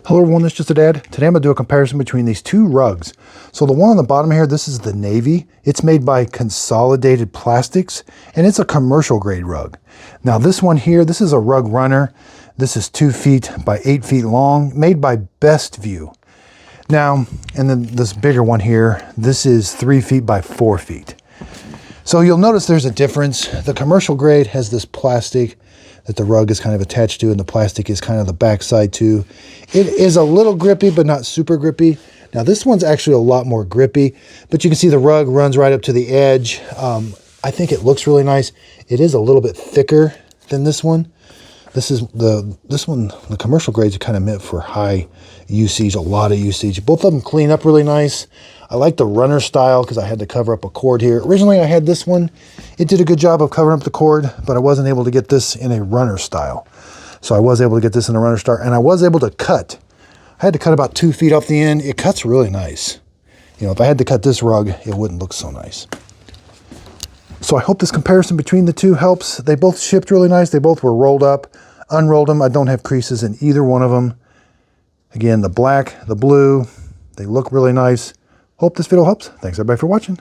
Hello everyone, it's just a dad. Today I'm going to do a comparison between these two rugs. So the one on the bottom here, this is the navy. It's made by Consolidated Plastics, and it's a commercial grade rug. Now this one here, this is a rug runner. This is 2 feet by 8 feet long, made by BESTVUE. Now, and then this bigger one here, this is 3 feet by 4 feet. So you'll notice there's a difference. The commercial grade has this plastic that the rug is kind of attached to, and the plastic is kind of the back side too. It is a little grippy, but not super grippy. Now this one's actually a lot more grippy, but you can see the rug runs right up to the edge. I think it looks really nice. It is a little bit thicker than this one. This one, the commercial grades are kind of meant for high usage, a lot of usage. Both of them clean up really nice. I like the runner style because I had to cover up a cord here. Originally I had this one. It did a good job of covering up the cord, but I wasn't able to get this in a runner style. So I was able to get this in a runner style, and I was able to cut. I had to cut about 2 feet off the end. It cuts really nice. You know, if I had to cut this rug, it wouldn't look so nice. So I hope this comparison between the two helps. They both shipped really nice. They both were rolled up. Unrolled them. I don't have creases in either one of them. Again, the black, the blue, they look really nice. Hope this video helps. Thanks everybody for watching.